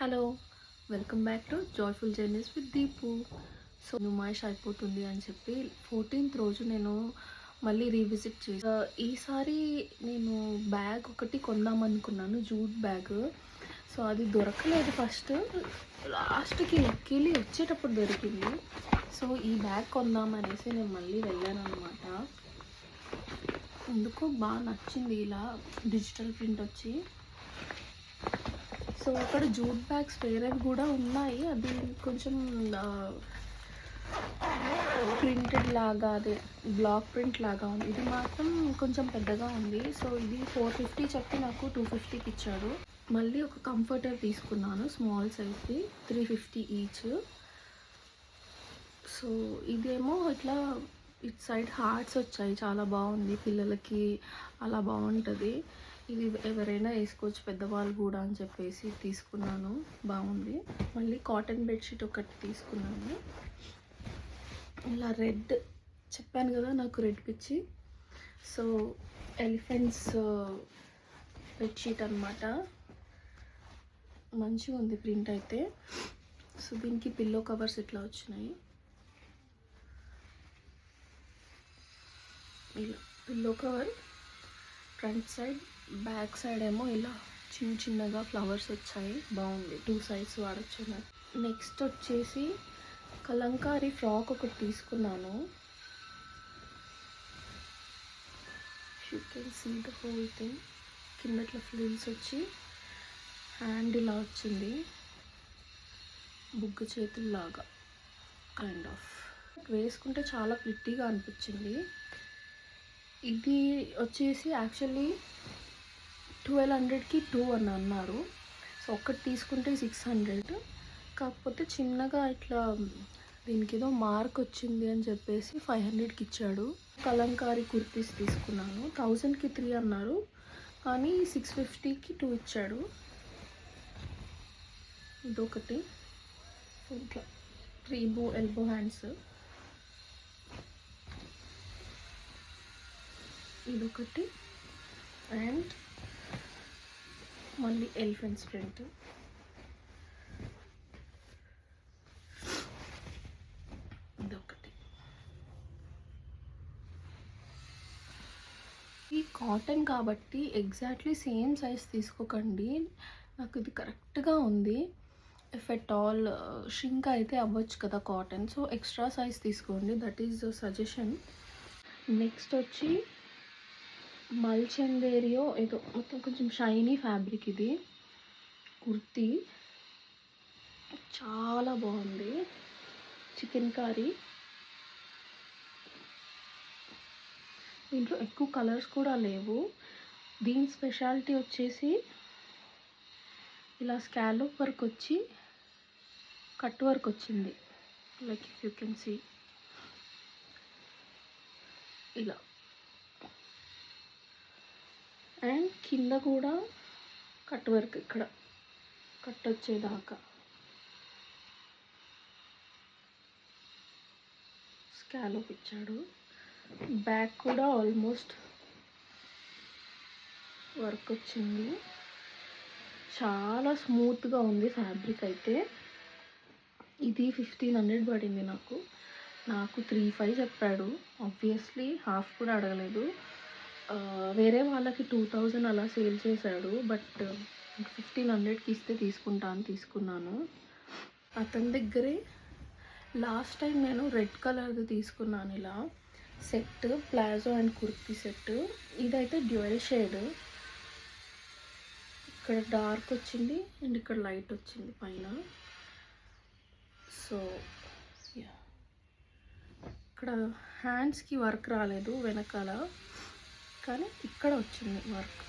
Hello, welcome back to joyful journeys with Deepu. So Numaish అయిపోతుంది అని చెప్పి 14th రోజు నేను మళ్ళీ రీవిజిట్ చేసి ఈసారి నేను బ్యాగ్ ఒకటి కొందామనుకున్నాను, జూట్ బ్యాగ్. సో అది దొరకలేదు ఫస్ట్, లాస్ట్కి ఎక్కిలి వచ్చేటప్పుడు దొరికింది. సో ఈ బ్యాగ్ కొందామనేసి నేను మళ్ళీ వెళ్ళాను అనమాట. ఎందుకో బాగా నచ్చింది ఇలా డిజిటల్ ప్రింట్ వచ్చి. సో అక్కడ జూట్ బ్యాగ్స్ వేరేవి కూడా ఉన్నాయి, అది కొంచెం ప్రింటెడ్ లాగా, అదే బ్లాక్ ప్రింట్ లాగా ఉంది. ఇది మాత్రం కొంచెం పెద్దగా ఉంది. సో ఇది 450 చెప్పి నాకు 250కి ఇచ్చాడు. మళ్ళీ ఒక కంఫర్టర్ తీసుకున్నాను స్మాల్ సైజ్ది, 350 ఈచ్. సో ఇదేమో ఇట్లా ఇటు సైడ్ హార్ట్స్ వచ్చాయి, చాలా బాగుంది, పిల్లలకి అలా బాగుంటుంది. ఇది ఎవరైనా వేసుకోవచ్చు, పెద్దవాళ్ళు కూడా అని చెప్పేసి తీసుకున్నాను, బాగుంది. మళ్ళీ కాటన్ బెడ్షీట్ ఒకటి తీసుకున్నాను. ఇలా రెడ్ చెప్పాను కదా, నాకు రెడ్ పిచ్చి. సో ఎలిఫెంట్స్ బెడ్షీట్ అనమాట, మంచిగా ఉంది ప్రింట్ అయితే. సో దీనికి పిల్లో కవర్స్ ఇట్లా వచ్చినాయి. ఇలా pillow cover front side, back side ఏమో ఇలా చిన్న చిన్నగా ఫ్లవర్స్ వచ్చాయి, బాగుంది. 2 సైడ్స్ వాడచ్చు. నెక్స్ట్ వచ్చేసి కలంకారీ ఫ్రాక్ ఒకటి తీసుకున్నాను. You can see the whole thing. కింద ఇట్లా ఫ్రిల్స్ వచ్చి హ్యాండ్ ఇలా వచ్చింది, బుగ్గ చేతుల్లాగా కైండ్ ఆఫ్. వేసుకుంటే చాలా ప్రిట్టీగా అనిపించింది. ఇది వచ్చేసి యాక్చువల్లీ 1200కి 2 అని అన్నారు. సో ఒక్కటి తీసుకుంటే 600, కాకపోతే చిన్నగా ఇట్లా దీనికి ఏదో మార్క్ వచ్చింది అని చెప్పేసి 500కి ఇచ్చాడు. కలంకారీ కుర్తీస్ తీసుకున్నాను, 1000కి 3 అన్నారు, కానీ 650కి 2 ఇచ్చాడు. ఇదొకటి ఇట్లా 3 ఎల్బో హ్యాండ్స్, ఇదొకటి, అండ్ మళ్ళీ ఎలిఫెంట్స్ ప్రింట్. ఇదొకటి. ఈ కాటన్ కాబట్టి ఎగ్జాక్ట్లీ సేమ్ సైజ్ తీసుకోకండి, నాకు ఇది కరెక్ట్గా ఉంది. ఇఫ్ ఎట్ ఆల్ షింక్ అయితే అవ్వచ్చు కదా కాటన్, సో ఎక్స్ట్రా సైజ్ తీసుకోండి, దట్ ఈజ్ సజెషన్. నెక్స్ట్ వచ్చి మల్చందేరియో ఏదో మొత్తం కొంచెం షైనీ ఫ్యాబ్రిక్, ఇది కుర్తీ చాలా బాగుంది. చికెన్ కర్రీ, దీంట్లో ఎక్కువ కలర్స్ కూడా లేవు. దీని స్పెషాలిటీ వచ్చేసి ఇలా స్కాలప్ వర్క్ వచ్చి కట్ వర్క్ వచ్చింది, లైక్ యూ కెన్ సీ ఇలా. అండ్ కింద కూడా కట్ వర్క్, ఇక్కడ కట్ వచ్చేదాకా స్కాలప్ ఇచ్చాడు. బ్యాక్ కూడా ఆల్మోస్ట్ వర్క్ వచ్చింది, చాలా స్మూత్గా ఉంది ఫ్యాబ్రిక్ అయితే. ఇది 1500 పడింది నాకు 3,500 చెప్పాడు. ఆబ్వియస్లీ హాఫ్ కూడా అడగలేదు. వేరే వాళ్ళకి 2000 అలా సేల్ చేశాడు, బట్ 1500కి ఇస్తే తీసుకుంటా అని తీసుకున్నాను. అతని దగ్గరే లాస్ట్ టైం నేను రెడ్ కలర్ది తీసుకున్నాను, ఇలా set palazzo and kurti set. ఇదైతే డ్యూయల్ షేడ్, ఇక్కడ డార్క్ వచ్చింది అండ్ ఇక్కడ లైట్ వచ్చింది పైన. సో ఇక్కడ హ్యాండ్స్కి వర్క్ రాలేదు వెనకాల, కానీ ఇక్కడ వచ్చింది వర్క్.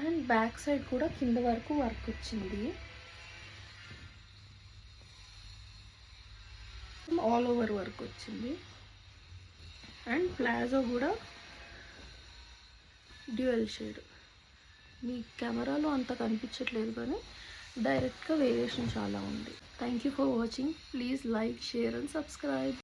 అండ్ బ్యాక్ సైడ్ కూడా కింద వరకు వర్క్ వచ్చింది, ఆల్ ఓవర్ వర్క్ వచ్చింది. అండ్ ప్లాజో కూడా డ్యూయల్ షేడ్, మీ కెమెరాలో అంత కనిపించట్లేదు కానీ డైరెక్ట్గా వేరియేషన్ చాలా ఉంది. Thank you for watching. Please like, share and subscribe.